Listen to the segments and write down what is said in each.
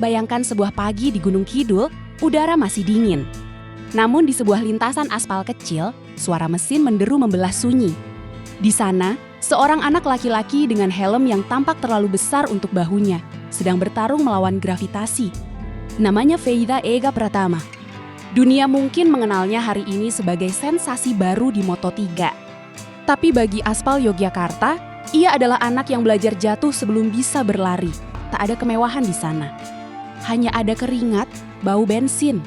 Bayangkan sebuah pagi di Gunung Kidul, udara masih dingin. Namun di sebuah lintasan aspal kecil, suara mesin menderu membelah sunyi. Di sana, seorang anak laki-laki dengan helm yang tampak terlalu besar untuk bahunya, sedang bertarung melawan gravitasi. Namanya Feida Ega Pratama. Dunia mungkin mengenalnya hari ini sebagai sensasi baru di Moto3. Tapi bagi aspal Yogyakarta, ia adalah anak yang belajar jatuh sebelum bisa berlari. Tak ada kemewahan di sana. Hanya ada keringat, bau bensin,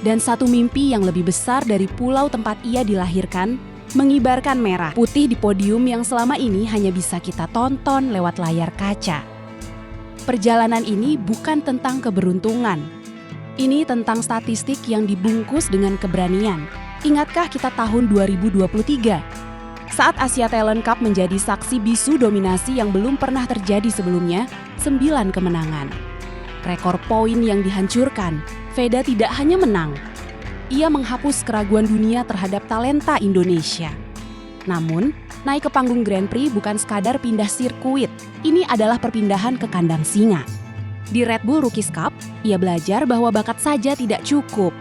dan satu mimpi yang lebih besar dari pulau tempat ia dilahirkan, mengibarkan merah putih di podium yang selama ini hanya bisa kita tonton lewat layar kaca. Perjalanan ini bukan tentang keberuntungan. Ini tentang statistik yang dibungkus dengan keberanian. Ingatkah kita tahun 2023? Saat Asia Talent Cup menjadi saksi bisu dominasi yang belum pernah terjadi sebelumnya, 9 kemenangan. Rekor poin yang dihancurkan, Feida tidak hanya menang. Ia menghapus keraguan dunia terhadap talenta Indonesia. Namun, naik ke panggung Grand Prix bukan sekadar pindah sirkuit. Ini adalah perpindahan ke kandang singa. Di Red Bull Rookies Cup, ia belajar bahwa bakat saja tidak cukup.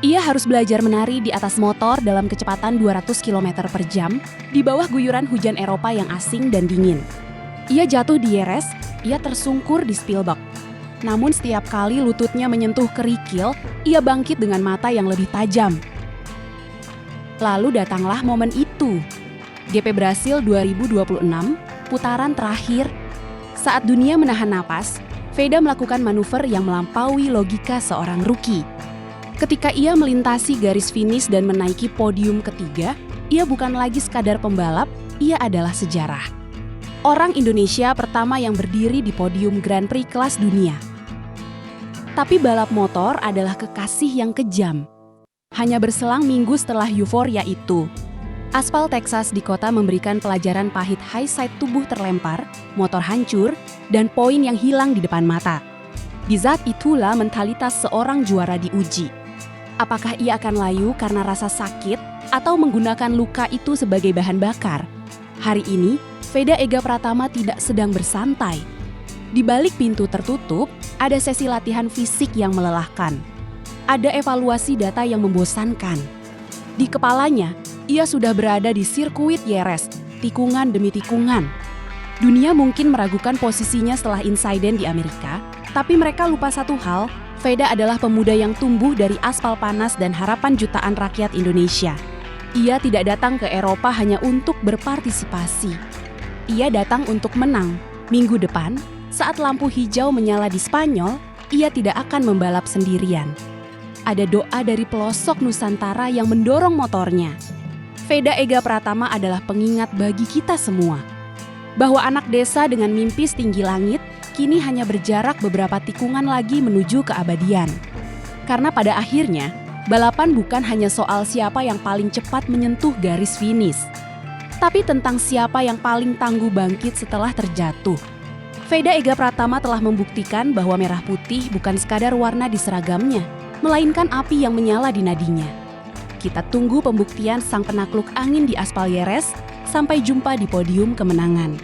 Ia harus belajar menari di atas motor dalam kecepatan 200 km per jam di bawah guyuran hujan Eropa yang asing dan dingin. Ia jatuh di Jerez, ia tersungkur di Spielberg. Namun setiap kali lututnya menyentuh kerikil, ia bangkit dengan mata yang lebih tajam. Lalu datanglah momen itu. GP Brasil 2026, putaran terakhir. Saat dunia menahan napas, Feida melakukan manuver yang melampaui logika seorang rookie. Ketika ia melintasi garis finish dan menaiki podium ketiga, ia bukan lagi sekadar pembalap, ia adalah sejarah. Orang Indonesia pertama yang berdiri di podium Grand Prix kelas dunia. Tapi balap motor adalah kekasih yang kejam. Hanya berselang minggu setelah euforia itu, aspal Texas di kota memberikan pelajaran pahit high side tubuh terlempar, motor hancur, dan poin yang hilang di depan mata. Di saat itulah mentalitas seorang juara diuji. Apakah ia akan layu karena rasa sakit atau menggunakan luka itu sebagai bahan bakar? Hari ini, Feida Ega Pratama tidak sedang bersantai. Di balik pintu tertutup, ada sesi latihan fisik yang melelahkan. Ada evaluasi data yang membosankan. Di kepalanya, ia sudah berada di sirkuit Jerez, tikungan demi tikungan. Dunia mungkin meragukan posisinya setelah insiden di Amerika, tapi mereka lupa satu hal, Feida adalah pemuda yang tumbuh dari aspal panas dan harapan jutaan rakyat Indonesia. Ia tidak datang ke Eropa hanya untuk berpartisipasi. Ia datang untuk menang. Minggu depan, saat lampu hijau menyala di Spanyol, ia tidak akan membalap sendirian. Ada doa dari pelosok Nusantara yang mendorong motornya. Feida Ega Pratama adalah pengingat bagi kita semua. Bahwa anak desa dengan mimpi setinggi langit, kini hanya berjarak beberapa tikungan lagi menuju keabadian. Karena pada akhirnya, balapan bukan hanya soal siapa yang paling cepat menyentuh garis finish, tapi tentang siapa yang paling tangguh bangkit setelah terjatuh. Feida Ega Pratama telah membuktikan bahwa merah putih bukan sekadar warna di seragamnya, melainkan api yang menyala di nadinya. Kita tunggu pembuktian sang penakluk angin di aspal Jerez. Sampai jumpa di podium kemenangan.